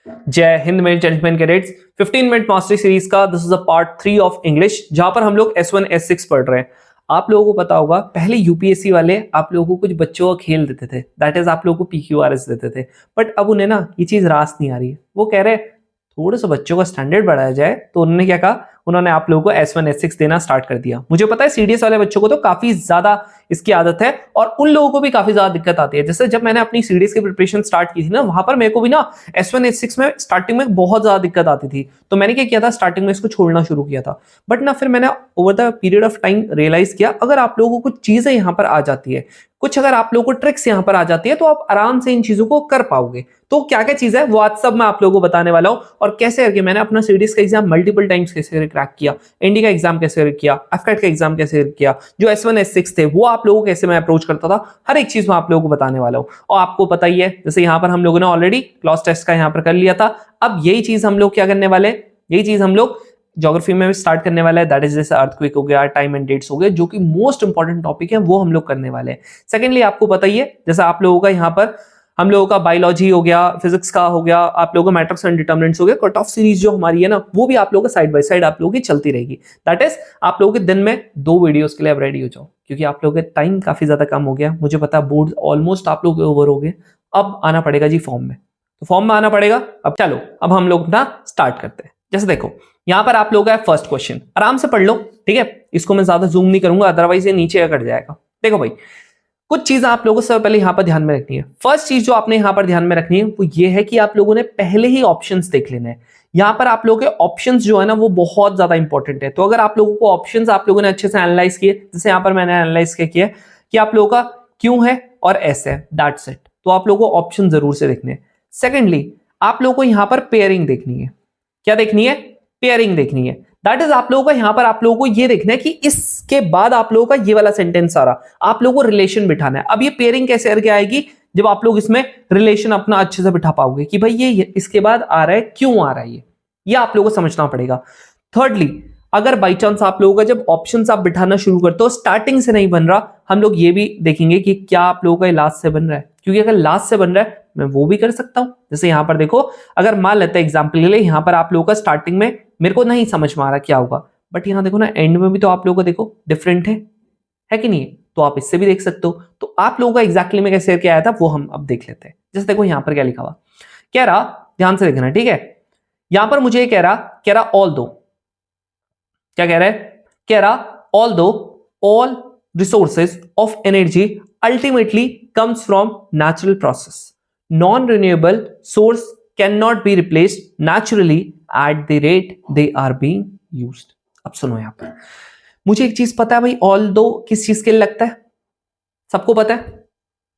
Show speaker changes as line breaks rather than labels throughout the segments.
जय हिंद मेरे gentleman cadets. 15 minute mastery series का this is a part 3 of English, जहां पर हम लोग S1 S6 पढ़ रहे हैं। आप लोगों को पता होगा पहले यूपीएससी वाले आप लोगों को कुछ बच्चों का खेल देते थे, दैट इज आप लोगों को PQRS देते थे। बट अब उन्हें ना ये चीज रास नहीं आ रही है। वो कह रहे थोड़ा सा बच्चों का स्टैंडर्ड बढ़ाया जाए, तो उन्होंने क्या कहा, उन्होंने आप लोगों को S1 S6 देना स्टार्ट कर दिया। मुझे पता है सीडीएस वाले बच्चों को तो काफी ज्यादा इसकी आदत है और उन लोगों को भी काफी ज्यादा दिक्कत आती है। जैसे जब मैंने अपनी सीडीएस की प्रिपरेशन स्टार्ट की थी ना, वहां पर मेरे को भी ना S1 S6 में स्टार्टिंग में बहुत ज्यादा दिक्कत आती थी। तो मैंने क्या किया था, स्टार्टिंग में इसको छोड़ना शुरू किया था। बट ना फिर मैंने over the period of time realize किया, अगर आप लोगों को कुछ चीजें यहाँ पर आ जाती है, कुछ अगर आप लोगों को ट्रिक्स यहाँ पर आ जाती है, तो आप आराम से इन चीजों को कर पाओगे। तो क्या क्या चीज है वो आज सब मैं आप लोगों को बताने वाला हूं, और कैसे करके मैंने अपना सीडीएस का एग्जाम मल्टीपल टाइम्स कैसे क्रैक किया, एनडी का एग्जाम कैसे क्रैक किया, एफकेट का एग्जाम कैसे क्रैक किया, जो S1 S6 थे वो आप लोगों को कैसे मैं अप्रोच करता था, हर एक चीज मैं आप लोगों को बताने वाला हूं। और आपको पता ही है, जैसे यहाँ पर हम लोगों ने ऑलरेडी क्लॉज टेस्ट का यहाँ पर कर लिया था। अब यही चीज हम लोग क्या करने वाले, यही चीज हम लोग ज्योग्राफी में भी स्टार्ट करने वाला है। दैट इज जैसे अर्थक्वेक हो गया, टाइम एंड डेट्स हो गए, जो कि मोस्ट इंपॉर्टेंट टॉपिक है, वो हम लोग करने वाले हैं। सेकेंडली आपको पता ही है, जैसे आप लोगों का यहाँ पर हम लोगों का बायोलॉजी हो गया, फिजिक्स का हो गया, आप लोगों का मैट्रिक्स एंड डिटरमिनेंट्स हो गया, कट ऑफ सीरीज जो हमारी है ना, वो भी आप लोगों का साइड बाय साइड आप लोगों की चलती रहेगी। दैट इज आप लोगों के दिन में 2 वीडियोस के लिए अब रेडी हो जाओ, क्योंकि आप लोगों का टाइम काफी ज्यादा कम हो गया। मुझे पता है बोर्ड ऑलमोस्ट आप लोग ओवर हो गए। अब आना पड़ेगा जी फॉर्म में, तो फॉर्म में आना पड़ेगा। अब चलो, अब हम लोग अपना स्टार्ट करते हैं। जैसे देखो यहां पर आप लोगों का फर्स्ट क्वेश्चन, आराम से पढ़ लो, ठीक है। इसको मैं ज्यादा जूम नहीं करूंगा, अदरवाइज ये नीचे कट जाएगा। देखो भाई, कुछ चीजें आप लोगों से पहले यहां पर ध्यान में रखनी है। फर्स्ट चीज जो आपने यहां पर ध्यान में रखनी है वो ये है कि आप लोगों ने पहले ही ऑप्शंस देख लेने हैं। यहां पर आप लोगों के ऑप्शंस जो है ना वो बहुत ज्यादा इंपॉर्टेंट है। तो अगर आप लोगों को ऑप्शंस आप लोगों ने अच्छे से एनालाइज किए, जैसे यहां पर मैंने एनालाइज किया कि आप लोगों का क्यों है और एस है, दैट्स इट। तो आप लोगों को ऑप्शन जरूर से देखने हैं। सेकेंडली आप लोगों को यहां पर पेयरिंग देखनी है। क्या देखनी है? पेयरिंग देखनी है। दैट इज आप लोगों का यहां पर आप लोगों को ये देखना है कि इसके बाद आप लोगों का ये वाला सेंटेंस आ रहा, आप लोगों को रिलेशन बिठाना है। अब ये पेयरिंग कैसे करके आएगी, जब आप लोग इसमें रिलेशन अपना अच्छे से बिठा पाओगे कि भाई ये इसके बाद आ रहा है, क्यों आ रहा है, ये आप लोगों को समझना पड़ेगा। थर्डली, अगर बाई चांस आप लोगों का जब ऑप्शंस आप बिठाना शुरू करते हो स्टार्टिंग से नहीं बन रहा, हम लोग ये भी देखेंगे कि क्या आप लोगों का लास्ट से बन रहा है, क्योंकि अगर लास्ट से बन रहा है मैं वो भी कर सकता हूं। जैसे यहां पर देखो, अगर मान लेते हैं एग्जांपल के लिए, यहां पर आप लोगों का स्टार्टिंग में मेरे को नहीं समझ में आ रहा क्या होगा, बट यहां देखो ना एंड में भी तो आप लोगों को देखो डिफरेंट है कि नहीं है, तो आप इससे भी देख सकते हो। तो आप लोगों का एग्जैक्टली में कैसे क्या आया था वो हम अब देख लेते हैं। जैसे देखो यहां पर क्या लिखा हुआ, कह रहा, ध्यान से देखना, ठीक है। यहां पर मुझे कह रहा ऑल दो, क्या कह रहा है, कह रहा ऑल दो all resources of energy ultimately comes from natural process. Non-renewable source cannot be replaced naturally at the rate they are being used. अब सुनो यहां पर, मुझे एक चीज पता है भाई, ऑल दो किस चीज के लिए लगता है, सबको पता है,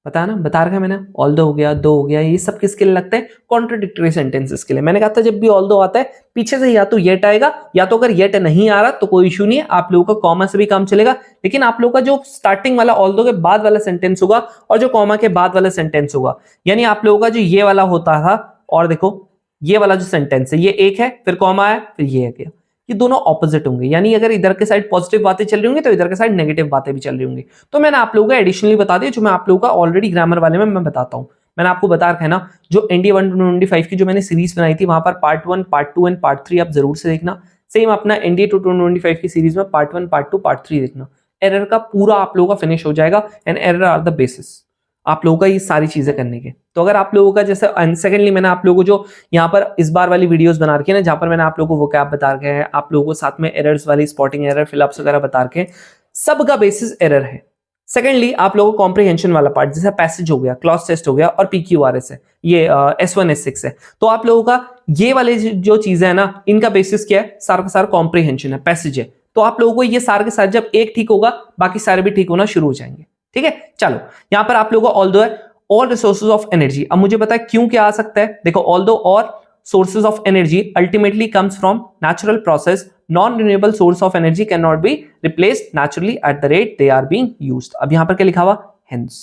पता है ना, बता रखा है मैंने। ऑल दो हो गया, दो हो गया, ये सब किसके लिए लगता है, कॉन्ट्राडिक्टरी सेंटेंसेस के लिए। मैंने कहा था जब भी ऑल दो आता है पीछे से या तो येट आएगा, या तो अगर येट नहीं आ रहा तो कोई इशू नहीं है, आप लोगों का कॉमा से भी काम चलेगा। लेकिन आप लोगों का जो स्टार्टिंग वाला ऑल दो के बाद वाला सेंटेंस होगा और जो कॉमा के बाद वाला सेंटेंस होगा, यानी आप लोगों का जो ये वाला होता था, और देखो ये वाला जो सेंटेंस है, ये एक है, फिर कॉमा है, फिर ये है गया, ये दोनों ऑपोजिट होंगे। यानी अगर इधर के साइड पॉजिटिव बातें चल रही होंगी तो इधर के साइड नेगेटिव बातें भी चल रही होंगी। तो मैंने आप लोगों को एडिशनली बता दिया, जो मैं आप लोगों का ऑलरेडी ग्रामर वाले में मैं बताता हूं। मैंने आपको बता रखा है ना, जो ND 1 to 25 की जो मैंने सीरीज बनाई थी, वहां पर पार्ट 1, पार्ट 2 एंड पार्ट 3 आप जरूर से देखना। सेम अपना ND 2 to 25 की सीरीज में पार्ट 1, पार्ट 2, पार्ट 3 देखना। एरर का पूरा आप लोगों का फिनिश हो जाएगा, and error are the basis आप लोगों का ये सारी चीजें करने के। तो अगर आप लोगों का जैसे, सेकेंडली मैंने आप लोगों को जो यहाँ पर इस बार वाली वीडियोस बना रखी है ना, जहां पर मैंने आप लोगों को वोकैब बता रखे हैं, आप लोगों को साथ में एरर्स वाली स्पॉटिंग एरर, फिलअप्स वगैरह बता रखे हैं, सबका बेसिस एरर है। सेकेंडली आप लोगों को कॉम्प्रिहेंशन वाला पार्ट, जैसे पैसेज हो गया, क्लॉज टेस्ट हो गया और PQRS है, ये S1 S6 है। तो आप लोगों का ये वाले जो चीजें है ना, इनका बेसिस क्या है, सारा का सारा कॉम्प्रिहेंशन है, पैसेज है। तो आप लोगों को ये सारे के साथ जब एक ठीक होगा, बाकी सारे भी ठीक होना शुरू हो जाएंगे, ठीक है। चलो यहां पर आप लोगों को ऑल दो है, ऑल रिसोर्सेज ऑफ एनर्जी। अब मुझे पता है क्यों क्या आ सकता है, देखो ऑल दो और sources of energy ultimately comes from natural process, non-renewable source of energy cannot be replaced naturally at the rate they are being used. अब यहां पर क्या लिखा हुआ, hence।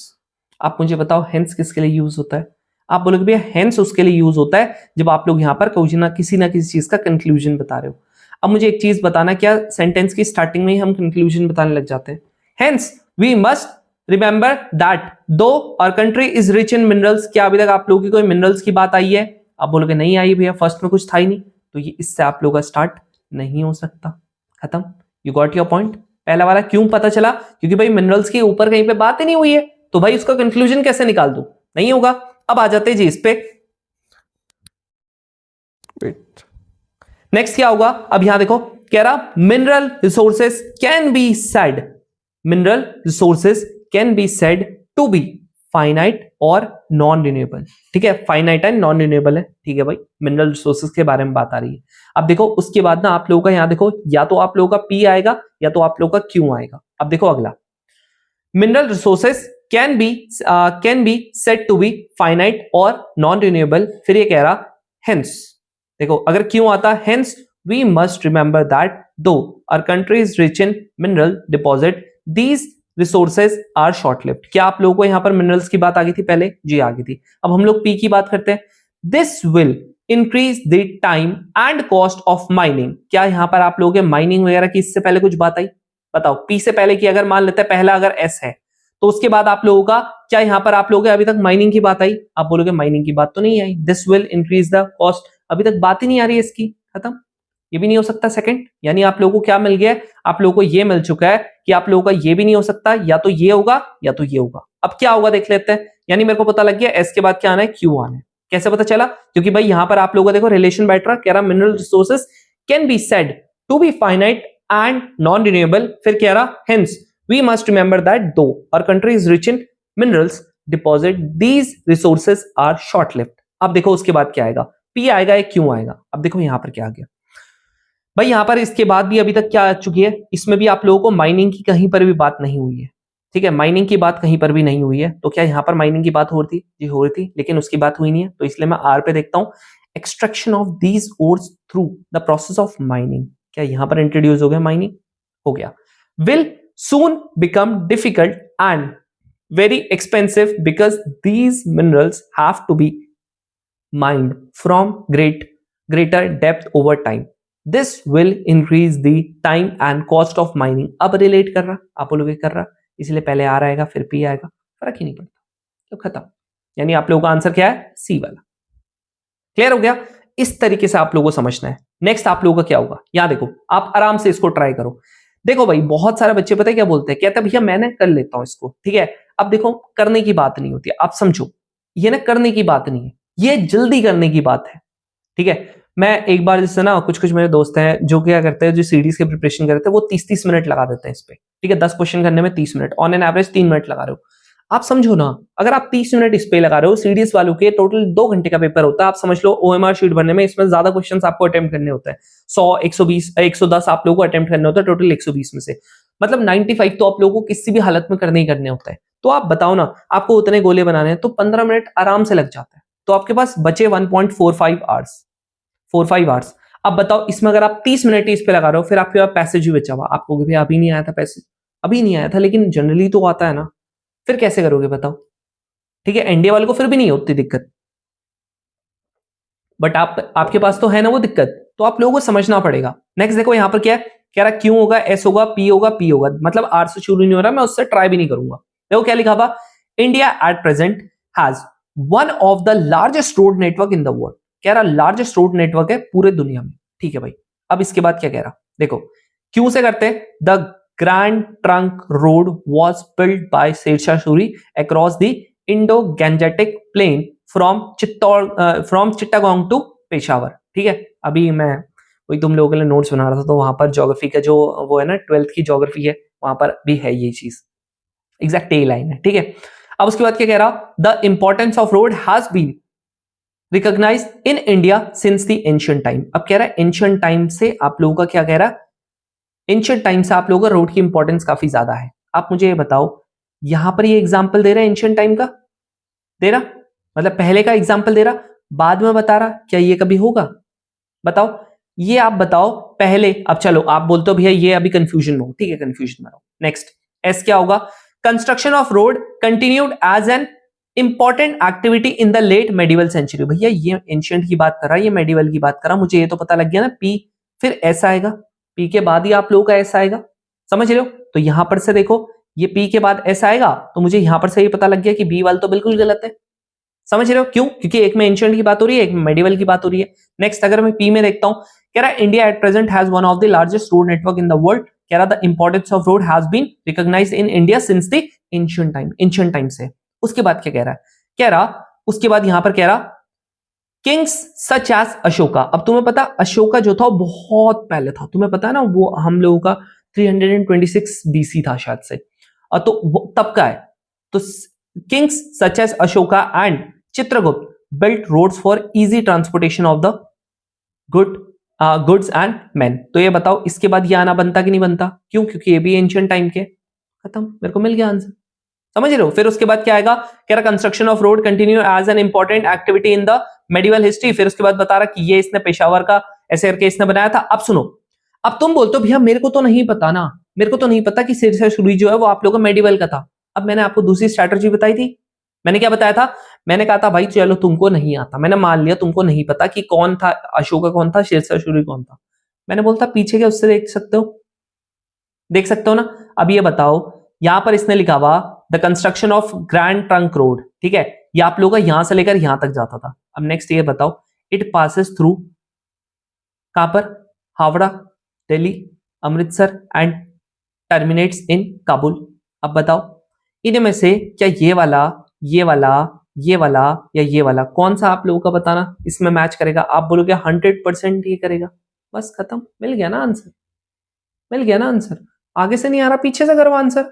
आप मुझे बताओ hence किसके लिए यूज होता है, आप बोलोगे भैया hence उसके लिए यूज होता है जब आप लोग यहां पर किसी ना किसी चीज का कंक्लूजन बता रहे हो। अब मुझे एक चीज बताना, क्या सेंटेंस की स्टार्टिंग में ही हम कंक्लूजन बताने लग जाते हैं। hence we must remember that though our country is rich in minerals, क्या अभी तक आप लोगों की कोई मिनरल्स की बात आई है, आप बोलोगे नहीं आई भैया, फर्स्ट में कुछ था ही नहीं, तो ये इससे आप लोगों का स्टार्ट नहीं हो सकता। खत्म। You got your point. पहला वाला क्यों पता चला? क्योंकि भाई मिनरल्स के ऊपर कहीं पे बात ही नहीं हुई है, तो भाई उसका कंक्लूजन कैसे निकाल दूं? नहीं होगा। अब आ जाते जी इस पे। नेक्स्ट क्या होगा? अब यहां देखो, कह रहा mineral resources can be said, mineral resources can be said to be finite और नॉन रिन्यूएबल। ठीक है, फाइनाइट एंड नॉन रिन्यूएबल है। ठीक है भाई, मिनरल रिसोर्सेस के बारे में बात आ रही है। अब देखो उसके बाद ना आप लोगों का यहां देखो, या तो आप लोगों का पी आएगा या तो आप लोगों का क्यू आएगा। अब देखो अगला, mineral resources can be said to be finite और नॉन रिन्यूएबल। फिर ये कह रहा हेंस, देखो अगर क्यों आता hence we must remember that though our country is rich in mineral deposit these resources are short lived. क्या आप लोगों को यहां पर मिनरल्स की बात आ गई थी पहले? जी आ गई थी। अब हम लोग पी की बात करते हैं। This will increase the time and cost of mining. क्या यहां पर आप लोगों के माइनिंग वगैरह की इससे पहले कुछ बात आई? बताओ, पी से पहले की अगर मान लेते हैं पहला अगर एस है, तो उसके बाद आप लोगों का क्या यहां पर आप लोगों के अभी तक माइनिंग की बात आई? आप बोलोगे माइनिंग की बात तो नहीं आई। This will increase the cost, अभी तक बात ही नहीं आ रही है इसकी। खत्म। ये भी नहीं हो सकता सेकंड, यानी आप लोगों को क्या मिल गया? आप लोगों को ये मिल चुका है कि आप लोगों का ये भी नहीं हो सकता, या तो ये होगा या तो ये होगा। अब क्या होगा देख लेते हैं। यानी मेरे को पता लग गया एस के बाद क्या आना है, क्यू आना है। कैसे पता चला? क्योंकि भाई यहां पर आप लोगों को देखो रिलेशन बैठ रहा, कह रहा mineral resources can be said to be finite and non renewable. फिर कह रहा hence we must remember that though our country is rich in minerals deposit these resources are short lived. अब देखो उसके बाद क्या आएगा, पी आएगा या क्यू आएगा? अब देखो यहां पर क्या आ गया भाई, यहां पर इसके बाद भी अभी तक क्या आ चुकी है, इसमें भी आप लोगों को माइनिंग की कहीं पर भी बात नहीं हुई है। ठीक है, माइनिंग की बात कहीं पर भी नहीं हुई है। तो क्या यहां पर माइनिंग की बात हो रही थी? जी हो रही थी, लेकिन उसकी बात हुई नहीं है, तो इसलिए मैं आर पे देखता हूं। Extraction of these ores through the process of mining, क्या यहां पर इंट्रोड्यूस हो गया? माइनिंग हो गया। Will soon become difficult and very expensive because these minerals have to be mined from greater depth over time. This will increase the time and cost of mining. अब relate कर रहा, आप बोलोगे कर रहा, इसलिए पहले आर आएगा फिर पी आएगा, फर्क ही नहीं पड़ता, तो खत्म। यानी आप लोगों का आंसर क्या है? सी वाला। क्लियर हो गया? इस तरीके से आप लोगों को समझना है। नेक्स्ट आप लोगों का क्या होगा, यहां देखो, आप आराम से इसको ट्राई करो। देखो भाई, बहुत सारे बच्चे पता है क्या बोलते हैं, कहते हैं भैया मैंने कर लेता हूं इसको। ठीक है, अब देखो करने की बात नहीं होती, आप समझो, ये ना करने की बात नहीं है, ये जल्दी करने की बात है। ठीक है, मैं एक बार जैसे ना कुछ मेरे दोस्त हैं जो क्या करते हैं, जो सीरीज के प्रिपरेशन करते हैं, वो 30-30 मिनट लगा देते हैं इस पे। ठीक है, 10 क्वेश्चन करने में 30 minute, on an average 3 minute लगा रहे हो। आप समझो ना, अगर आप 30 मिनट इस पे लगा रहे हो, सीडीएस वालों के टोटल 2 घंटे का पेपर होता है। आप समझ लो ओएमआर शीट भरने में इसमें ज्यादा क्वेश्चंस आपको अटेम्प्ट करने होते हैं। 100, 120, 110 आप लोगों को अटेम्प्ट करने होता है, टोटल 120 में से मतलब 95 तो आप लोगों को किसी भी हालत में करने ही करने होता है। तो आप बताओ ना, आपको उतने गोले बनाने हैं तो 15 मिनट आराम से लग जाता है। तो आपके पास बचे 1.45 आवर्स, 4-5 आवर्स। अब बताओ, इसमें अगर आप 30 मिनट इस पे लगा रहे हो, फिर आपके पास पैसेज भी बचा हुआ, आपको भी अभी नहीं आया था पैसेज, अभी नहीं आया था, लेकिन जनरली तो आता है ना, फिर कैसे करोगे बताओ? ठीक है, एनडीए वाले को फिर भी नहीं होती दिक्कत, बट आपके पास तो है ना वो दिक्कत, तो आप लोगों को समझना पड़ेगा। नेक्स्ट देखो यहां पर क्या है, कह रहा क्यों होगा, एस होगा, पी होगा, पी होगा, मतलब आर से शुरू नहीं हो रहा, मैं उससे ट्राई भी नहीं करूंगा। देखो क्या लिखा हुआ, India at present has one of the largest road network in the world. कह रहा लार्जेस्ट रोड नेटवर्क है पूरे दुनिया में। ठीक है भाई, अब इसके बाद क्या कह रहा, देखो क्यों से करते हैं, the grand trunk road was build by Sher Shah Suri across the Indo Gangetic plain from Chittagong to Peshawar. ठीक है, अभी मैं वही तुम लोगों के लिए नोट्स बना रहा था, तो वहां पर ज्योग्राफी का जो वो है ना 12th की ज्योग्राफी है, वहां पर भी है ये चीज, एग्जैक्ट यही लाइन है। ठीक है, अब उसके बाद क्या कह रहा, the importance of road has been recognize in India since the ancient time. अब कह रहा है एंशिएंट टाइम से आप लोगों का क्या कह रहा, एंशिएंट टाइम से आप लोगों का रोड की इंपॉर्टेंस काफी ज्यादा है। आप मुझे ये बताओ, यहां पर ये एग्जाम्पल दे रहा है एंशिएंट टाइम का, दे रहा मतलब पहले का एग्जाम्पल दे रहा, बाद में बता रहा, क्या ये कभी होगा? बताओ, ये आप बताओ पहले। अब चलो आप बोलते हो भैया ये अभी कंफ्यूजन में हो, ठीक है कंफ्यूजन में रहो। नेक्स्ट एस क्या होगा, construction of road continued as an important activity in the late medieval century. भैया ये एंशिएंट की बात कर रहा है, ये मेडिवल की बात कर रहा, मुझे ये तो पता लग गया ना, पी फिर ऐसा आएगा, पी के बाद ही आप लोगों का ऐसा आएगा, समझ रहे हो? तो यहां पर से देखो, ये पी के बाद ऐसा आएगा, तो मुझे यहां पर से ये पता लग गया कि बी वाला तो बिल्कुल गलत है। समझ रहे हो क्यों? क्योंकि एक में एंशिएंट की बात हो रही है, एक में मेडिवल की बात हो रही है। नेक्स्ट अगर मैं पी में देखता हूं, कह रहा है India at present has one of the largest road network in the world. कह रहा the importance of road has been recognized in India since the ancient time से। उसके बाद क्या कह रहा है? कह रहा उसके बाद यहां पर कह रहा किंग्स सच एज अशोका। अब तुम्हें पता अशोका जो था वो बहुत पहले था, तुम्हें पता है ना, वो हम लोगों का 326 बीसी था शायद से, तो वो तब का है। तो kings such as Ashoka and Chitragupta built roads for easy transportation of the goods and man. तो ये बताओ इसके बाद ये आना बनता कि नहीं बनता? क्यों? क्योंकि ये भी एंशिएंट टाइम के। खत्म, मेरे को मिल गया आंसर। समझ रहे हो? फिर उसके बाद क्या आएगा? कह रहा construction of road continue as an important activity in the medieval history. फिर उसके बाद बता रहा कि ये इसने पेशावर का ऐसे करके इसने बनाया था। अब सुनो, अब तुम बोलते हो भैया मेरे को तो नहीं पता ना, मेरे को तो नहीं पता कि सिरसा शुरू जो है वो आप लोगों का मेडिवल का था। अब मैंने आपको दूसरी स्ट्रैटेजी बताई थी। मैंने क्या बताया था? मैंने कहा था भाई चलो तुमको नहीं आता, मैंने मान लिया तुमको नहीं पता कि कौन था अशोका, कौन था शेरशाह सूरी, कौन था। मैंने बोलता पीछे के उससे देख सकते हो, देख सकते हो ना। अब ये बताओ, यहां पर इसने लिखा हुआ the construction of grand trunk road, ठीक है, ये आप लोगों का यहां से लेकर यहां तक जाता था। अब नेक्स्ट ये बताओ, इट पासेस थ्रू कहां पर? Howrah, Delhi, Amritsar and terminates in Kabul. अब बताओ इनमें से क्या ये वाला, ये वाला, ये वाला या ये वाला कौन सा आप लोगों का बताना इसमें मैच करेगा? आप बोलोगे 100% ये करेगा। बस खत्म, मिल गया ना आंसर, मिल गया ना आंसर। आगे से नहीं आ रहा, पीछे से करो आंसर।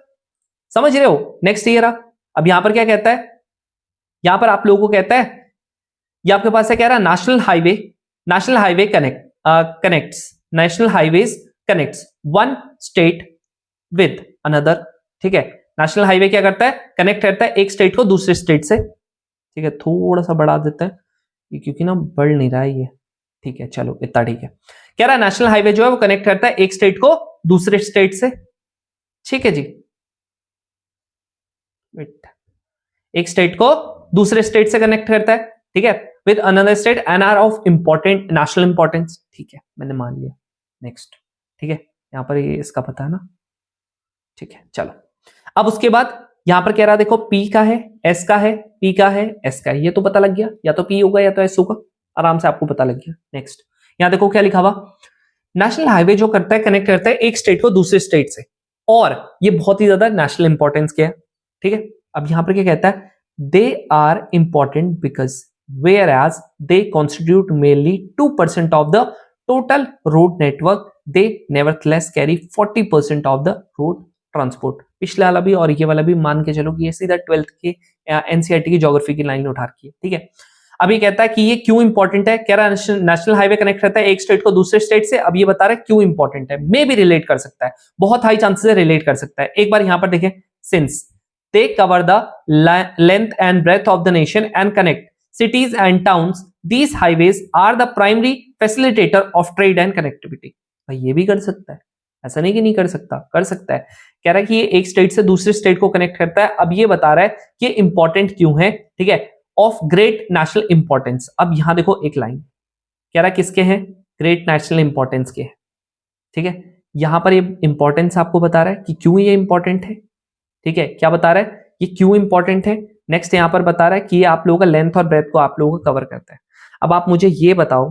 समझ रहे हो? नेक्स्ट ये रहा। अब यहां पर क्या कहता है? यहां पर आप लोगों को कहता है, ये आपके पास है, कह रहा national highway connects, national highways connects one state with another. ठीक है, नेशनल हाईवे क्या करता है? कनेक्ट करता है एक स्टेट को दूसरे स्टेट से। ठीक है, थोड़ा सा बढ़ा देते हैं क्योंकि ना बढ़ नहीं रहा है ये। ठीक है, चलो इतना ठीक है। कह रहा है नेशनल हाईवे जो है वो कनेक्ट करता है एक स्टेट को दूसरे स्टेट से। ठीक है जी, एक स्टेट को दूसरे स्टेट से कनेक्ट करता है, ठीक है, with another state and are of important national importance. ठीक है, मैंने मान लिया। नेक्स्ट, ठीक है, यहां पर ये इसका पता है ना। ठीक है, चलो अब उसके बाद यहां पर कह रहा देखो पी का है, एस का है, पी का है, एस का है। ये तो पता लग गया, या तो पी होगा या तो एस होगा, आराम से आपको पता लग गया। नेक्स्ट यहां देखो क्या लिखा हुआ, नेशनल हाईवे जो करता है कनेक्ट करता है एक स्टेट को दूसरे स्टेट से, और ये बहुत ही ज्यादा नेशनल इंपॉर्टेंस के है। ठीक है, अब यहां पर क्या कहता है? They are important because whereas they constitute mainly 2% of the total road network, they nevertheless carry 40% of the road transport. पिछला वाला भी और ये वाला भी मान के चलो कि ये सीधा 12th के एनसीईआरटी की ज्योग्राफी की लाइन उठा रखी है। ठीक है, अब ये कहता है कि ये क्यों इंपॉर्टेंट है? कह रहा है नेशनल हाईवे कनेक्ट करता है एक स्टेट को दूसरे स्टेट से। अब ये बता रहा है क्यों इंपॉर्टेंट है। मे भी रिलेट कर सकता है, बहुत हाई चांसेस है रिलेट कर सकता है। एक बार यहां पर देखें, since they cover the length and breadth of the nation and connect cities and towns, these highways are the primary facilitator of trade and connectivity। भाई ये भी कर सकता है, ऐसा नहीं कि नहीं कर सकता, कर सकता है। कह रहा है कि ये एक स्टेट से दूसरे स्टेट को कनेक्ट करता है। अब ये बता रहा है कि इंपॉर्टेंट क्यों है, ठीक है, ऑफ ग्रेट नेशनल इंपॉर्टेंस। अब यहां देखो एक लाइन कह रहा है किसके हैं? ग्रेट नेशनल इंपॉर्टेंस के हैं। ठीक है, यहां पर ये इंपॉर्टेंस आपको बता रहा है कि क्यों ये इंपॉर्टेंट है। ठीक है, क्या बता रहा है? ये क्यों इंपॉर्टेंट है। नेक्स्ट यहां पर बता रहा है कि ये आप लोगों का लेंथ और ब्रेथ को आप लोगों को कवर करता है। अब आप मुझे ये बताओ,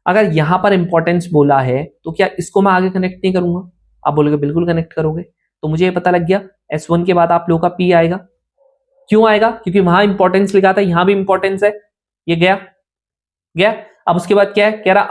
अगर यहां पर इंपॉर्टेंस बोला है तो क्या इसको मैं आगे कनेक्ट नहीं करूंगा? आप बोलोगे बिल्कुल कनेक्ट करोगे। तो मुझे ये पता लग गया S1 के बाद आप लोगों का P आएगा। क्यों आएगा? क्योंकि वहां इंपॉर्टेंस लिखा था, यहां भी इंपॉर्टेंस है। ये गया गया। अब उसके बाद क्या है? कह रहा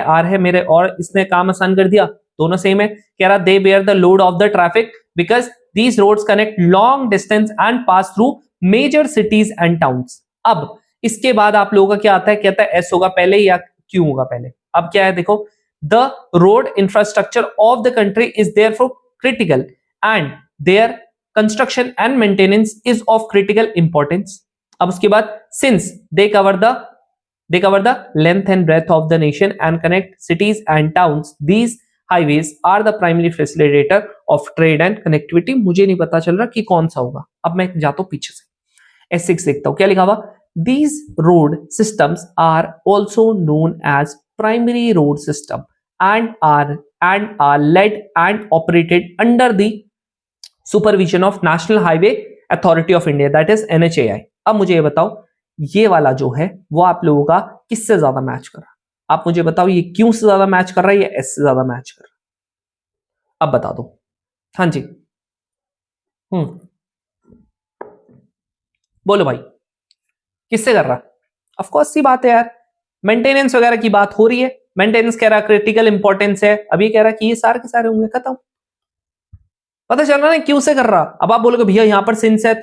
आर है मेरे, और इसने काम आसान कर दिया, दोनों सेम है। कह रहा they bear the load of the traffic because these roads connect long distance and pass through major cities and towns. अब इसके बाद आप लोगों का क्या आता है? कहता है एस होगा पहले या क्यू होगा पहले। अब क्या है देखो, the road infrastructure of the country is therefore critical and there construction and maintenance is of critical importance. अब उसके बाद since they cover the length and breadth of the nation and connect cities and towns, these highways are the primary facilitator of trade and connectivity। मुझे नहीं पता चल रहा कि कौन सा होगा। अब मैं जाता हूं पीछे से, S6 देखता हूं क्या लिखा हुआ। These road systems are also known as primary road system and are led and operated under the supervision of National Highway Authority of India, that is NHAI। अब मुझे ये बताओ, ये वाला जो है वो आप लोगों का किससे ज्यादा मैच कर रहा है? आप मुझे बताओ ये क्यू से ज्यादा मैच कर रहा है या एस से ज्यादा मैच कर रहा है? अब बता दो। हाँ जी। हम्म, बोलो भाई, किससे कर रहा है? ऑफ कोर्स सी बात है यार, मेंटेनेंस वगैरह की बात हो रही है, मेंटेनेंस कह रहा क्रिटिकल इंपॉर्टेंस है, अभी कह रहा कि ये सारे के सारे होंगे, खत्म। पता चल रहा ना क्यों से कर रहा। अब आप बोलोगे भैया यहां पर सिंस है,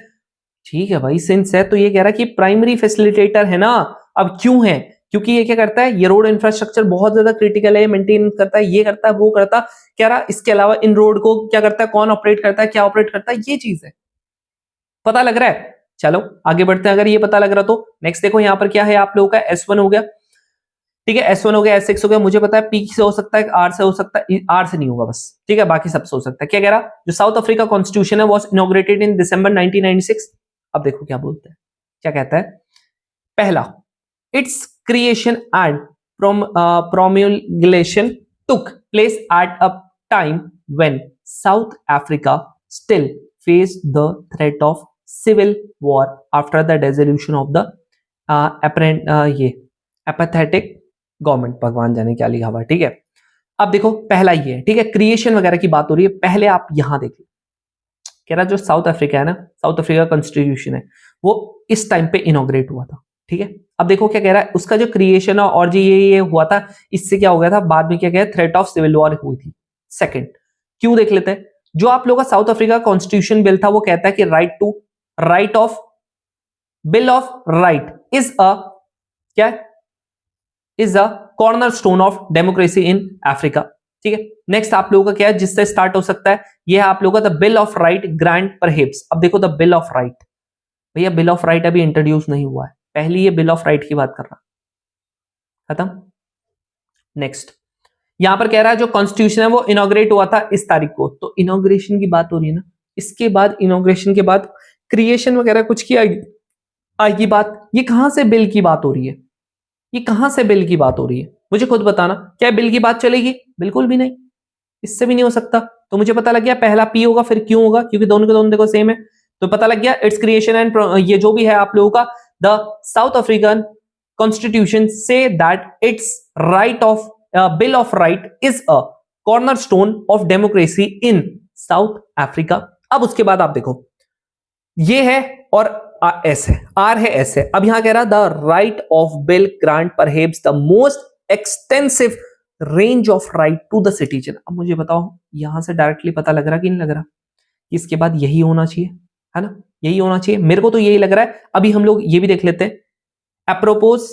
ठीक है भाई सिंस है तो ये कह रहा कि प्राइमरी फैसिलिटेटर है ना। अब क्यों है? क्योंकि ये क्या करता है, ये रोड इंफ्रास्ट्रक्चर बहुत ज्यादा क्रिटिकल है, मेंटेन करता है, ये करता है वो करता, कह रहा इसके अलावा इन रोड को क्या करता है, कौन ऑपरेट करता है, क्या ऑपरेट करता है, ये चीज है। पता लग रहा है? चलो आगे बढ़ते हैं। अगर ये पता लग रहा तो नेक्स्ट देखो यहां पर क्या है आप लोगों का S1 हो गया, ठीक है, S1 हो गया, S6 हो गया, मुझे पता है P से हो सकता है, R से हो सकता है, R से नहीं होगा बस, ठीक है, बाकी सबसे हो सकता है। क्या कह रहा, जो साउथ अफ्रीका कॉन्स्टिट्यूशन है वाज इनॉग्रेटेड इन दिसंबर 1996। अब देखो क्या बोलते हैं, क्या कहता है, पहला, it's creation and promulgation took place at a time when South Africa still faced the threat of civil war after the dissolution of the ये apathetic गवर्नमेंट, भगवान जाने क्या लिखा हुआ है, ठीक है। अब देखो पहला ये है, ठीक है, क्रिएशन वगैरह की बात हो रही है, पहले आप यहां देखिए, कह रहा जो साउथ अफ्रीका है ना, साउथ अफ्रीका कॉन्स्टिट्यूशन है वो इस टाइम पे इनॉग्रेट हुआ था, ठीक है। अब देखो क्या कह रहा है, उसका जो क्रिएशन है और जो ये हुआ था, इससे क्या हो गया था बाद में, क्या कह थ्रेट ऑफ सिविल वॉर हुई थी। सेकंड, क्यों देख लेते हैं, जो आप लोग का साउथ अफ्रीका कॉन्स्टिट्यूशन बिल था वो कहता है कि right of bill of right is a क्या, is a corner stone of democracy in Africa, ठीक है। नेक्स्ट आप लोगों का क्या है जिससे स्टार्ट हो सकता है, ये है आप लोगों का the bill of right grant perhaps. अब देखो द बिल ऑफ राइट, भैया बिल ऑफ राइट अभी इंट्रोड्यूस नहीं हुआ है, पहली ये बिल ऑफ राइट की बात कर रहा, खत्म। नेक्स्ट यहां पर कह रहा है जो कॉन्स्टिट्यूशन है वो इनॉग्रेट हुआ था इस तारीख को, तो इनॉग्रेशन की बात हो रही है ना, इसके बाद इनॉग्रेशन के बाद क्रिएशन वगैरह कुछ की आएगी बात, ये कहां से बिल की बात हो रही है, ये कहां से बिल की बात हो रही है, मुझे खुद बताना, क्या बिल की बात चलेगी? बिल्कुल भी नहीं, इससे भी नहीं हो सकता। तो मुझे पता लग गया पहला पी होगा, फिर क्यों होगा, क्योंकि दोनों के दोनों देखो सेम है, तो पता लग गया इट्स क्रिएशन एंड ये जो भी है आप लोगों का the south African constitution say that it's right of bill of right is a cornerstone of democracy in south Africa. अब उसके बाद आप देखो ये है और एस है, आर है, एस है। अब यहां कह रहा the right of bill grant perhaps the most extensive range of right to the citizen. अब मुझे बताओ यहां से डायरेक्टली पता लग रहा कि नहीं लग रहा, इसके बाद यही होना चाहिए, है ना, यही होना चाहिए, मेरे को तो यही लग रहा है। अभी हम लोग ये भी देख लेते हैं, apropos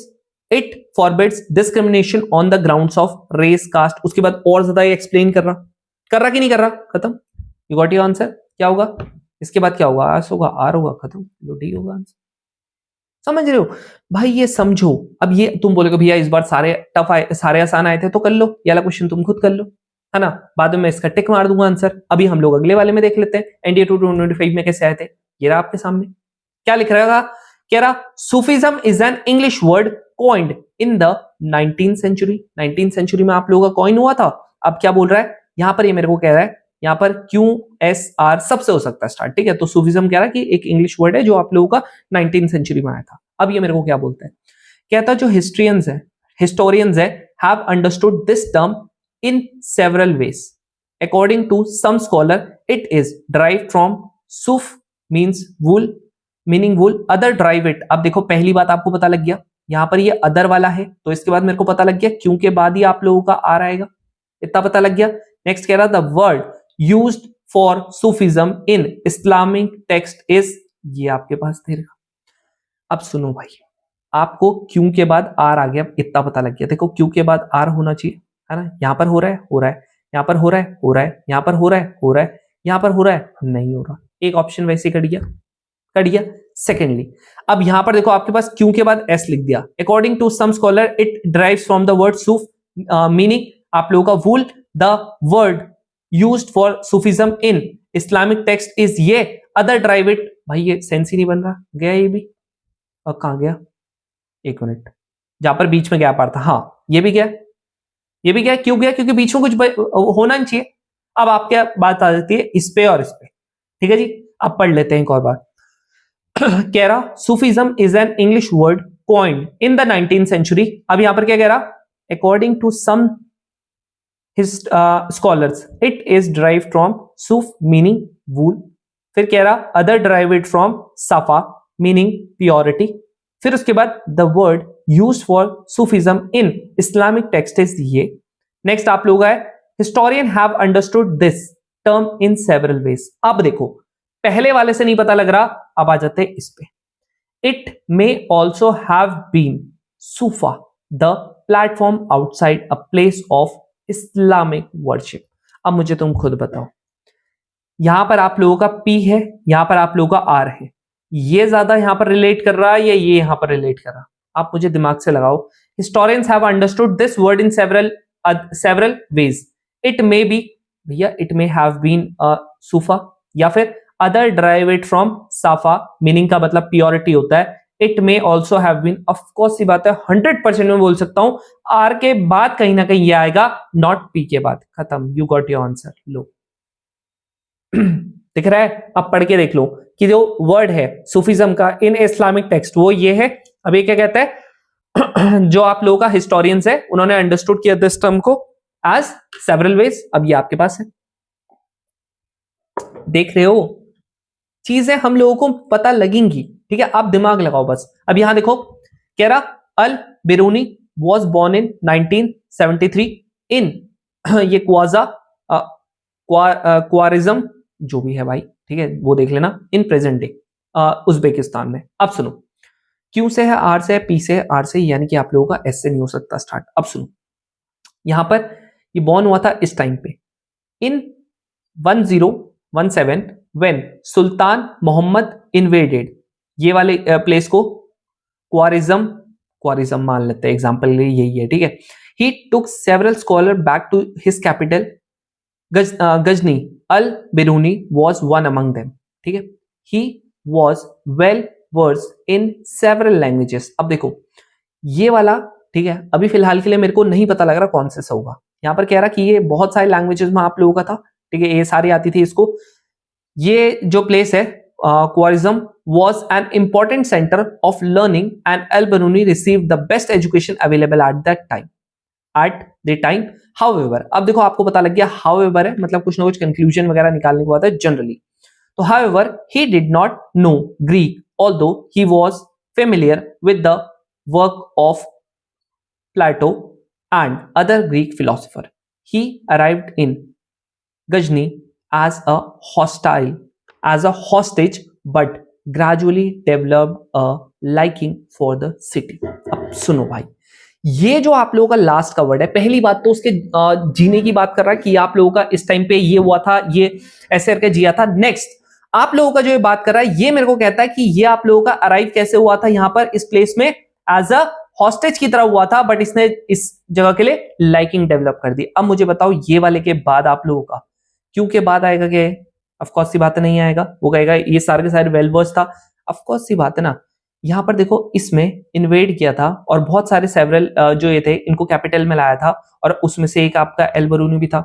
it forbids discrimination on the grounds of race caste, उसके बाद और ज्यादा एक्सप्लेन कर रहा कि नहीं कर रहा, खत्म, यू गॉट योर आंसर। क्या होगा इसके बाद, क्या होगा, आर होगा, आर होगा, खत्म, डी होगा आंसर। समझ रहे हो भाई, ये समझो। अब ये तुम बोलोगे भैया इस बार सारे टफ आए, सारे आसान आए थे तो कर लो, ये वाला क्वेश्चन तुम खुद कर लो, है ना, बाद में मैं इसका टिक मार दूंगा आंसर। अभी हम लोग अगले वाले में देख लेते हैं, एनडीए 2025 में कैसे आए थे, ये रहा आपके सामने। क्या लिख रहा है, कह रहा Sufism is an English word coined in the 19th century. 19th century में आप लोगों का कॉइन हुआ था। अब क्या बोल रहा है यहां पर, ये मेरे को कह रहा है यहां पर क्यू एस आर सबसे हो सकता है स्टार्ट, ठीक है। तो सूफिज्म कह रहा है कि एक इंग्लिश वर्ड है जो आप लोगों का 19th सेंचुरी में आया था। अब ये मेरे को क्या बोलता है, कहता जो हिस्टोरियंस है have understood this term in several ways according to some scholar it is drive from सूफ means wool meaning wool, other drive it. अब देखो पहली बात आपको पता लग गया, यहां पर ये अदर वाला है, तो इसके बाद मेरे को पता लग गया क्यों के बाद ही आप लोगों का आर आएगा, इतना पता लग गया। नेक्स्ट कह रहा the word used for Sufism in Islamic text is, ये आपके पास दे रखा। अब सुनो भाई, आपको क्यों के बाद आर आ गया, इतना पता लग गया। देखो क्यों के बाद आर होना चाहिए, है ना, यहां पर हो रहा है, हो रहा है, यहां पर हो रहा है, हो रहा है, यहां पर हो रहा है, हो रहा है, यहां पर हो रहा है, नहीं हो रहा, एक ऑप्शन वैसे कट गया, कट गया। सेकेंडली अब यहां पर देखो आपके पास क्यों के बाद एस लिख दिया, according to some scholar it drives from the word सूफ मीनिंग आप लोगों का wool, the word used for Sufism in Islamic text is ये, अदर ड्राइव इट। भाई ये सेंस ही नहीं बन रहा, गया ये भी, और कहां गया, एक मिनट, जहां पर बीच में गैप आ रहा था, हाँ ये भी गया, ये भी गया, क्यों गया, क्योंकि बीच में कुछ होना नहीं चाहिए। अब आप क्या बात आ जाती है इस पे और इस पे, ठीक है जी। अब पढ़ लेते हैं एक और बार, कह रहा Sufism is an English word coined in the 19th century. अब यहां पर क्या कह रहा, according to some scholars it is derive from suf meaning wool. फिर कह रहा अदर डिराइव इट फ्रॉम साफा मीनिंग प्योरिटी। फिर उसके बाद the word use for Sufism in Islamic text is ये। नेक्स्ट आप लोग है historian have understood this term in several ways. अब देखो पहले वाले से नहीं पता लग रहा, अब आ जाते हैं इस पे। It may also have been सूफा the platform outside a place of Islamic worship. अब मुझे तुम खुद बताओ, यहां पर आप लोगों का पी है, यहां पर आप लोगों का आर है, ये ज्यादा यहां पर रिलेट कर रहा है या ये यहां पर रिलेट कर रहा? आप मुझे दिमाग से लगाओ। Historians have understood this word in several ways. It may be, भैया इट मे हैव बीन सूफा, या फिर अदर डिराइव इट फ्रॉम साफा मीनिंग का मतलब प्योरिटी होता है। It may also have been, of course सी बात है 100% में बोल सकता हूं आर के बाद कहीं ना कहीं ये आएगा, नॉट पी के बाद। खत्म, यू गॉट योर आंसर। लो दिख रहा है, अब पढ़ के देख लो कि जो वर्ड है सूफिज्म का इन इस्लामिक टेक्स्ट वो ये है। अब ये क्या कहता है जो आप लोगों का हिस्टोरियंस है उन्होंने अंडरस्टूड किया दिस टर्म को एज सेवरल वेज। अब ये आपके पास है, देख रहे हो, चीजें हम लोगों को पता लगेंगी, ठीक है, आप दिमाग लगाओ बस। अब यहां देखो कह रहा अल बिरूनी वॉज बॉर्न इन 1973 इन ये क्वारिज्म जो भी है भाई, ठीक है, वो देख लेना, इन प्रेजेंट डे उज्बेकिस्तान में। अब सुनो, क्यू से है, आर से है, पी से है, आर से, यानी कि आप लोगों का एस से नहीं हो सकता स्टार्ट। अब सुनो, यहां पर ये बॉर्न हुआ था इस टाइम पे इन 1017 व्हेन सुल्तान मोहम्मद इन्वेडेड ये वाले प्लेस को। क्वारिज्म मान लेते हैं एग्जांपल के लिए, यही है, ठीक है। He took several scholar back to his capital Ghazni. Al Biruni was one among them, ठीक है। He was well versed in several languages. अब देखो ये वाला, ठीक है, अभी फिलहाल के लिए मेरे को नहीं पता लग रहा कौन सा होगा। यहां पर कह रहा कि ये बहुत सारे लैंग्वेजेस में आप लोगों का था, ठीक है, ये सारी आती थी इसको। ये जो प्लेस है क्वारिज्म was an important center of learning and al-Biruni received the best education available at the time however। अब देखो आपको पता लग गया however है मतलब कुछ ना कुछ कंक्लूजन वगैरह निकालने को आता है जनरली। तो however he did not know Greek although he was familiar with the work of Plato and other Greek philosopher। He arrived in Ghazni as a hostage but gradually developed a liking for the city। अब सुनो भाई, ये जो आप लोगों का last का word है, पहली बात तो उसके जीने की बात कर रहा है कि आप लोगों का इस टाइम पे ये हुआ था, ये ऐसे करके जिया था। नेक्स्ट आप लोगों का जो ये बात कर रहा है ये मेरे को कहता है कि ये आप लोगों का अराइव कैसे हुआ था यहां पर इस प्लेस में, एज अ हॉस्टेज की तरह हुआ था, बट इसने इस जगह के लिए लाइकिंग डेवलप कर दी। अब मुझे बताओ ये वाले के बाद आप लोगों का क्यों के बाद आएगा क्या? ऑफकोर्स सी बात नहीं आएगा, वो कहेगा ये सारे के सारे वेल वर्स था। ऑफकोर्स सी बात है ना, यहां पर देखो इसमें इन्वेड किया था और बहुत सारे सेवरल जो ये थे इनको कैपिटल में लाया था और उसमें से एक आपका एल बरूनी भी था।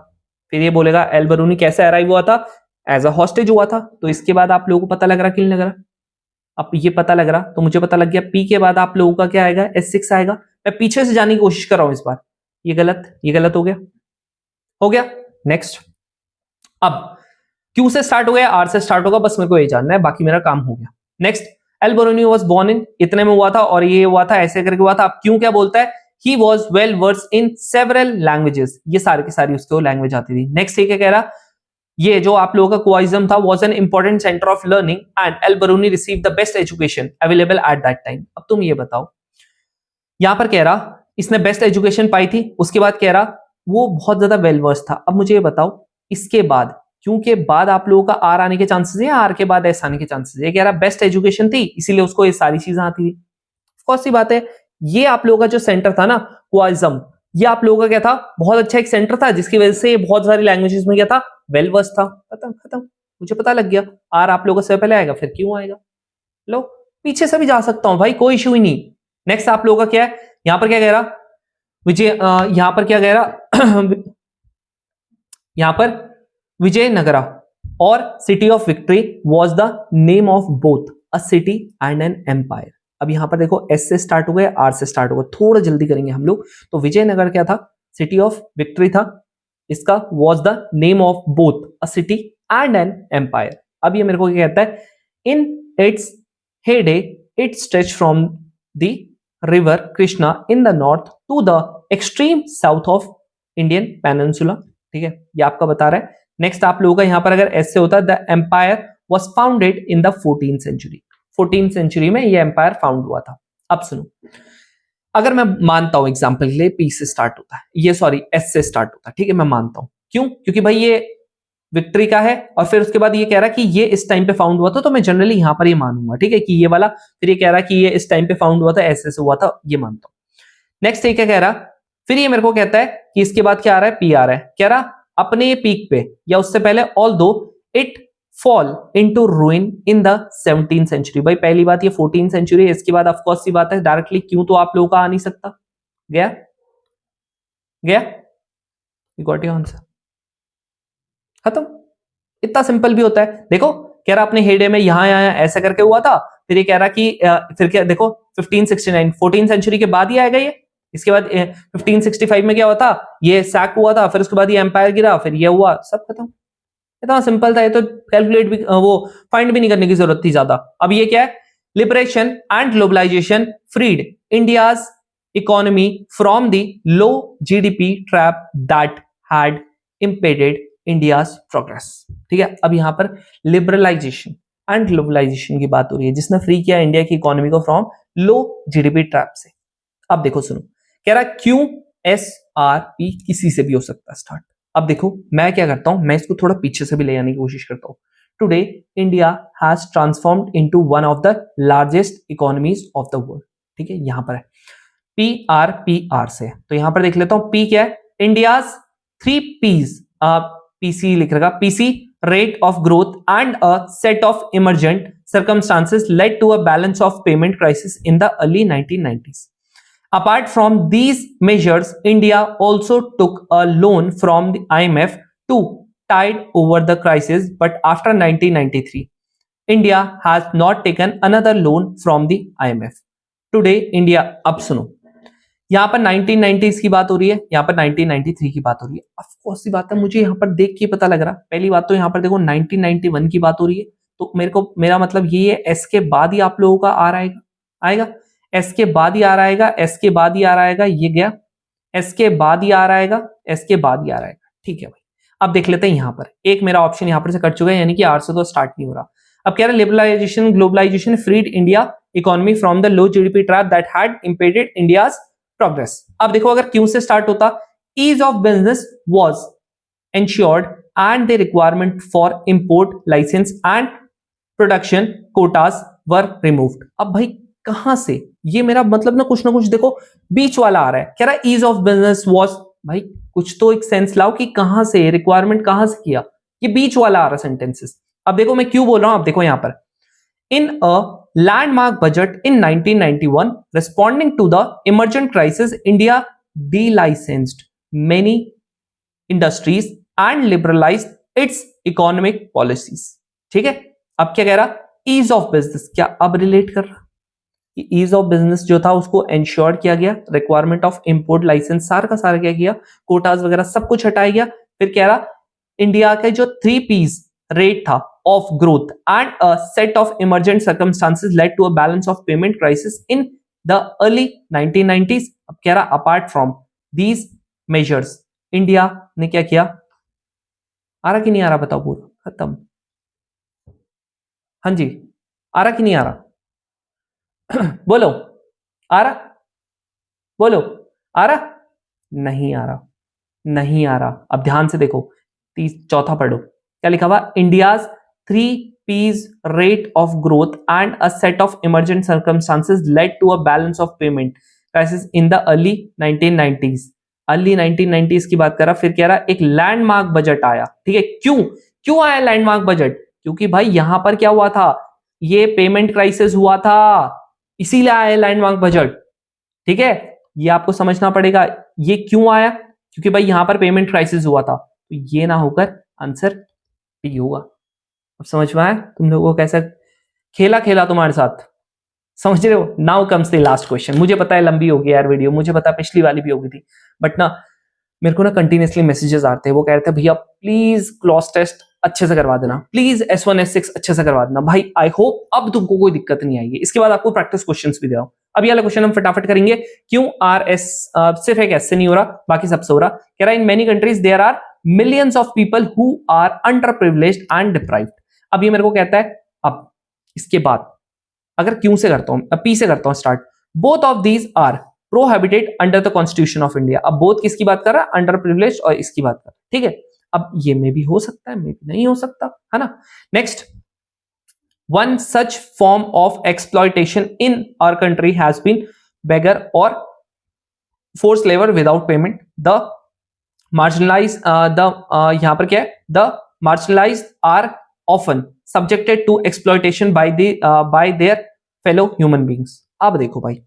फिर ये बोलेगा एल बरूनी कैसे अराइव हुआ था, एज अ हॉस्टेज हुआ था। तो इसके बाद आप लोगों को पता लग रहा कि नहीं लग रहा? अब ये पता लग रहा तो मुझे पता लग गया पी के बाद आप लोगों का क्या आएगा, S6 आएगा। मैं पीछे से जाने की कोशिश कर रहा हूं इस बार, ये गलत हो गया। नेक्स्ट, अब क्यू से स्टार्ट हो गया, आर से स्टार्ट होगा, बस मेरे को ये जानना है, बाकी मेरा काम हो गया। Next, Al Biruni was born in, इतने में हुआ था और ये हुआ था ऐसे करके हुआ था। अब क्यों क्या बोलता है, he was well versed in several languages, ये सारी की सारी उसको लैंग्वेज आती थी। नेक्स्ट ये क्या कह रहा, ये जो आप लोगों का क्वाइज्म था was an important centre of learning and L बरूनी receive the best education available at that time. अब तुम ये बताओ, यहां पर कह रहा इसने बेस्ट एजुकेशन पाई थी, उसके बाद कह रहा वो बहुत ज्यादा वेल वर्स्ड था। अब मुझे ये बताओ इसके बाद, क्योंकि बाद आप लोगों का आर आने के चांसेस है, आर के बाद एस आने के चांसेस है। कह रहा बेस्ट एजुकेशन थी इसीलिए उसको ये सारी चीजें आती थी। कौन सी बात है, ये आप लोगों का जो सेंटर था ना क्वाइज्म, ये आप लोगों का क्या था, बहुत अच्छा एक सेंटर था जिसकी वजह से ये बहुत सारी लैंग्वेजेस में क्या था, वेल वर्स्ड था। खत्म, मुझे पता लग गया आर आप लोगों से पहले आएगा, फिर क्यों आएगा। लो पीछे से भी जा सकता हूं भाई, कोई इशू ही नहीं। नेक्स्ट आप लोगों का क्या है, यहां पर क्या कह रहा विजय, यहां पर क्या कह रहा यहां पर विजयनगरा और city of victory was the name of both. A city and an empire. अब यहां पर देखो एस से स्टार्ट हो गया, आर से स्टार्ट हो गया, थोड़ा जल्दी करेंगे हम लोग। तो विजयनगर क्या था? सिटी ऑफ विक्ट्री था। इसका was the name of both a city and an empire. अब ये मेरे को क्या कहता है? In its heyday it stretch from the river Krishna in the north to the extreme south of Indian peninsula. ठीक है, ये आपका बता रहा है। नेक्स्ट आप लोगों का यहां पर अगर एस से होता, the empire was founded in the 14th century. 14th century में ये एम्पायर फाउंड हुआ था। अब सुनो, अगर मैं मानता हूं एग्जाम्पल के लिए पी से स्टार्ट होता है, ये सॉरी एस से स्टार्ट होता है, ठीक है, मैं मानता हूं। क्यों? क्योंकि भाई ये विक्ट्री का है और फिर उसके बाद ये कह रहा है कि ये इस टाइम पे फाउंड हुआ था, तो मैं जनरली यहां पर ये मानूंगा, ठीक है, कि ये वाला। फिर ये कह रहा है कि ये इस टाइम पे फाउंड हुआ था, ऐसे से हुआ था, ये मानता हूं। नेक्स्ट ये क्या कह रहा? फिर ये मेरे को कहता है कि इसके बाद क्या आ रहा है? पी आ रहा है। कह रहा अपने पीक पे या उससे पहले, although it fall into ruin in the 17th century. भाई पहली बात ये 14th सेंचुरी है, इसके बाद ऑफकोर्स सी बात है डायरेक्टली क्यों तो आप लोगों का आ नहीं सकता। गया गया, यू गॉट योर आंसर, खत्म। इतना सिंपल भी होता है। देखो कह रहा अपने हेडे में यहां यहां ऐसा करके हुआ था, फिर ये कह रहा कि फिर क्या देखो 1569 14th सेंचुरी के बाद ही आएगा ये। इसके बाद 1565 में क्या हुआ था? ये सैक हुआ था, फिर उसके बाद ये एम्पायर गिरा, फिर ये हुआ, सब खत्म। इतना सिंपल था ये, तो कैलकुलेट भी वो फाइंड भी नहीं करने की जरूरत थी ज्यादा। अब ये क्या है? Liberation and globalization freed India's economy from the low GDP trap that had impeded India's progress. ठीक है, अब यहां पर लिबरलाइजेशन एंड ग्लोबलाइजेशन की बात हो रही है, जिसने फ्री किया इंडिया की इकोनॉमी को फ्रॉम लो जीडीपी ट्रैप से। अब देखो सुनो, कह रहा क्यू एस आर पी किसी से भी हो सकता है स्टार्ट। अब देखो मैं क्या करता हूं, मैं इसको थोड़ा पीछे से भी ले जाने की कोशिश करता हूं। Today India has transformed into one of the largest economies of the world. ठीक है, यहां पर है पी आर से, तो यहां पर देख लेता हूं पी क्या है? इंडियाज 3 P's, पीसी लिख रखा, PC rate of growth and a set of emergent circumstances led to a balance of payment crisis in the early 1990s. Apart from these measures, India also took a loan from the IMF to tide over the crisis, but after 1993, India has not taken another loan from the IMF. Today, India, अब सुनो, यहाँ पर 1990s की बात हो रही है, यहाँ पर 1993 की बात हो रही है। ऑफ कोर्स सी बात है, मुझे यहाँ पर देख के पता लग रहा, पहली बात तो यहाँ पर देखो 1991 की बात हो रही है, तो मेरा मतलब ये है एस के बाद ही आप लोगों का आ आएगा, आएगा एस के बाद ही आ रहा आएगा, एस के बाद ही आ रहा आएगा, ये गया एस के बाद ही आ रहा आएगा, एस के बाद ही आ रहा आएगा। ठीक है भाई, अब देख लेते हैं यहाँ पर एक मेरा ऑप्शन यहाँ पर से कट चुका है, यानी कि आर से तो स्टार्ट नहीं हो रहा। अब कह रहा है liberalization globalization freed India economy from the low GDP trap that had impeded India's progress. अब देखो अगर क्यों से स्टार्ट होता, ease of business was ensured and the requirement for import license and production quotas were removed. अब भाई कहां से, ये मेरा मतलब ना कुछ देखो बीच वाला आ रहा है। कह रहा है ईज ऑफ बिजनेस वाज, भाई कुछ तो एक सेंस लाओ कि कहां से रिक्वायरमेंट कहां से किया, ये बीच वाला आ रहा सेंटेंसेस। अब देखो मैं क्यों बोल रहा हूं, अब देखो यहां पर in a landmark budget in 1991 responding to the emergent crisis, India delicensed many industries and liberalized its economic policies. ठीक है, अब क्या कह रहा? ease of business, क्या अब रिलेट कर रहा कि ईज ऑफ बिजनेस जो था उसको एंश्योर किया गया, रिक्वायरमेंट ऑफ इंपोर्ट लाइसेंस सारा का सारा क्या किया, कोटाज वगैरह सब कुछ हटाया गया। फिर कह रहा इंडिया के जो 3 P's रेट था of growth and a set of emergent circumstances led to a balance of payment crisis in the early 1990s. अब कह रहा apart from these measures, India ने क्या किया? आ रहा कि नहीं आ रहा बताओ, पूरा खत्म। हाँ जी, आ रहा कि नहीं आ रहा? बोलो, आ रहा? बोलो, आ रहा? नहीं आ रहा, नहीं आ रहा। अब ध्यान से देखो, चौथा पढ़ो, क्या लिखा हुआ? India's 3 P's rate of growth and a set of emergent circumstances led to a balance of payment crisis in the early 1990s. Early 1990s की बात कर रहा, फिर कह रहा एक लैंडमार्क बजट आया। ठीक है, क्यों आया लैंडमार्क बजट? क्योंकि भाई यहां पर क्या हुआ था, ये पेमेंट क्राइसिस हुआ था, इसीलिए आया लैंडमार्क बजट। ठीक है, ये आपको समझना पड़ेगा, ये क्यों आया? क्योंकि भाई यहां पर पेमेंट क्राइसिस हुआ था, तो ये ना होकर आंसर डी होगा। अब समझ में आया तुम लोगों को कैसा खेला खेला तुम्हारे साथ, समझ रहे हो। Now comes the last question. मुझे पता है लंबी होगी यार वीडियो, मुझे पता है पिछली वाली भी होगी थी, बट ना मेरे को ना कंटिन्यूसली मैसेजेस आते हैं, वो कह रहे थे भैया प्लीज क्लॉज टेस्ट अच्छे से करवा देना, प्लीज S1 S6 अच्छे से करवा देना। भाई आई होप अब तुमको कोई दिक्कत नहीं आएगी। इसके बाद आपको प्रैक्टिस क्वेश्चंस भी दे रहा हूं। अब ये वाला क्वेश्चन हम फटाफट करेंगे। क्यों RS सिर्फ एक S से नहीं हो रहा, बाकी सबसे हो रहा। कह रहा in many countries there are millions of people who are underprivileged and deprived. अब ये मेरे को कहता है, अब इसके बाद अगर क्यों से करता हूं, पी से करता हूं start, both of these are prohibited under the constitution of India. अब बोथ किसकी बात कर रहा है, अंडर प्रिविलेज और इसकी बात कर, ठीक है। अब ये में भी हो सकता है, में भी नहीं हो सकता, है ना। Next, one such form of exploitation in our country has been begar और force labour without payment. The marginalize यहां पर क्या है, the marginalize are often subjected to exploitation by their fellow human beings. अब देखो भाई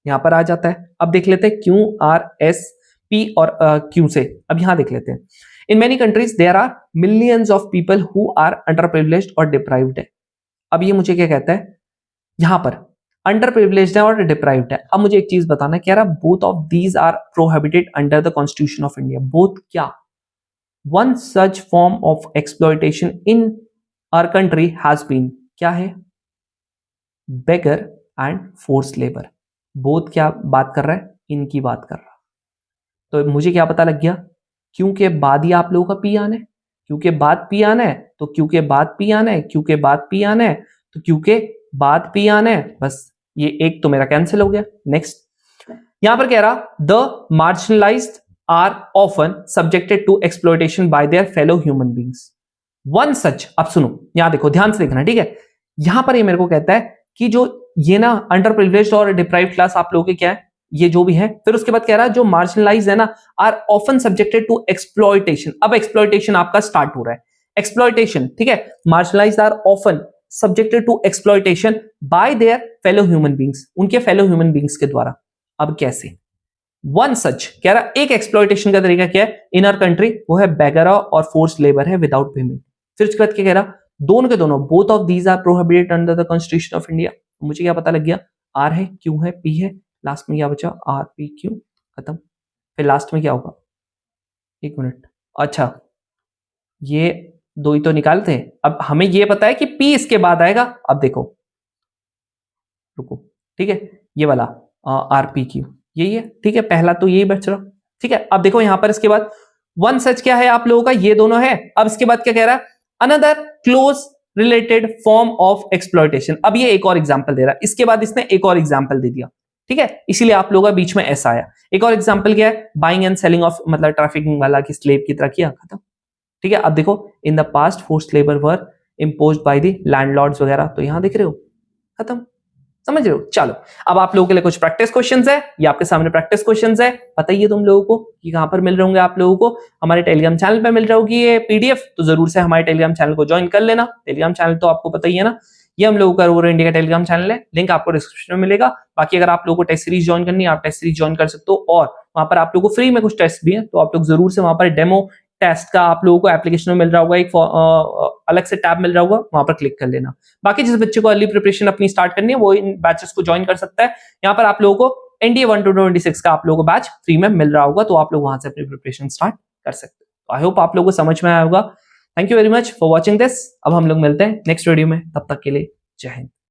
यहां पर आ जाता है। अब देख लेते हैं क्यू आर एस पी और क्यू से। अब यहां देख लेते हैं, in many countries there are millions of people who are underprivileged और डिप्राइव्ड है। अब ये मुझे क्या कहता है, यहां पर अंडर प्रिविलेज्ड है और डिप्राइव्ड है। अब मुझे एक चीज बताना है, कह रहा both of these are prohibited under the constitution of India. Both क्या, one such form of exploitation in our country has been, क्या है, begar and force labour. Both क्या बात कर रहा है, इनकी बात कर रहा। तो मुझे क्या पता लग गया, क्योंकि बाद ही आप लोगों का पी आना है, क्योंकि बाद पी आना है, तो क्योंकि बाद पी आना है, क्योंकि बाद पी आना है, तो क्योंकि बाद पी आना है। बस ये एक तो मेरा कैंसिल हो गया। नेक्स्ट, यहां पर कह रहा the marginalized are often subjected to exploitation by their fellow human beings. One such, अब सुनो यहां देखो, ध्यान से देखना, ठीक है। यहां पर ये मेरे को कहता है कि जो ये ना अंडर प्रिविलेज्ड और डिप्राइव्ड क्लास आप लोगों के क्या है, ये जो भी है। फिर उसके बाद कह रहा है जो मार्जिनलाइज है ना, are often subjected to exploitation. अब एक्सप्लॉयटेशन आपका स्टार्ट हो रहा है, एक्सप्लॉयटेशन, ठीक है। Marginalize are often subjected to exploitation by their fellow human beings, उनके फेलो ह्यूमन बींग्स के द्वारा। अब कैसे, वन सच कह रहा एक एक्सप्लॉयटेशन का तरीका क्या है इन आवर कंट्री, वो है बेगरा और फोर्स लेबर है विदाउट पेमेंट। फिर उसके बाद क्या कह रहा, दोनों के दोनों both of these are prohibited under the constitution of India. मुझे क्या पता लग गया, आर है, क्यू है, पी है, लास्ट में क्या बचा, आर पी क्यू, खत्म। फिर लास्ट में क्या होगा, एक मिनट, अच्छा ये दो ही तो निकालते हैं। अब हमें ये पता है कि पी इसके बाद आएगा। अब देखो, रुको, ठीक है, ये वाला आर पी क्यू यही है, ठीक है। पहला तो यही बच रहा, ठीक है। अब देखो यहां पर इसके बाद वन सच क्या है आप लोगों का, ये दोनों है। अब इसके बाद क्या कह रहा है, another close related form of exploitation. अब ये एक और एग्जांपल दे रहा है, इसके बाद इसने एक और एग्जांपल दे दिया, ठीक है। इसीलिए आप लोगों का बीच में ऐसा आया। एक और एग्जांपल क्या है, बाइंग एंड सेलिंग ऑफ, मतलब ट्रैफिकिंग वाला की स्लेव की तरह किया, खत्म, ठीक है। अब देखो in the past forced labour were imposed by the landlords वगैरह, तो यहां देख रहे हो, खत्म, समझ रहे हो। चलो अब आप लोगों के लिए कुछ प्रैक्टिस क्वेश्चंस है, ये आपके सामने प्रैक्टिस क्वेश्चंस है। बताइए तुम लोगों को कि कहां पर मिल रहे होंगे आप लोगों को, हमारे टेलीग्राम चैनल पे मिल रहा होगी ये पीडीएफ, तो जरूर से हमारे टेलीग्राम चैनल को ज्वाइन कर लेना। टेलीग्राम चैनल तो आपको पता ही है ना, ये हम लोगों का रूरल इंडिया का टेलीग्राम चैनल है, लिंक आपको डिस्क्रिप्शन में मिलेगा। बाकी अगर आप लोगों को टेस्ट सीरीज ज्वाइन करनी है, आप टेस्ट सीरीज ज्वाइन कर सकते हो, और वहां पर आप लोगों को फ्री में कुछ टेस्ट भी है, तो आप लोग जरूर से वहां पर डेमो टेस्ट का आप लोगों को एप्लीकेशन में मिल रहा होगा, एक अलग से टैब मिल रहा होगा, वहां पर क्लिक कर लेना। बाकी जिस बच्चे को अर्ली प्रिपरेशन अपनी स्टार्ट करनी है वो इन बैचेस को ज्वाइन कर सकता है। यहाँ पर आप लोगों को एनडीए 1 to 26 का आप लोगों को बैच फ्री में मिल रहा होगा, तो आप लोग वहां से अपनी प्रिपरेशन स्टार्ट कर सकते हो। आई होप आप लोगों को समझ में आया होगा। Thank you very much for watching this. अब हम लोग मिलते हैं नेक्स्ट वीडियो में, तब तक के लिए जय हिंद।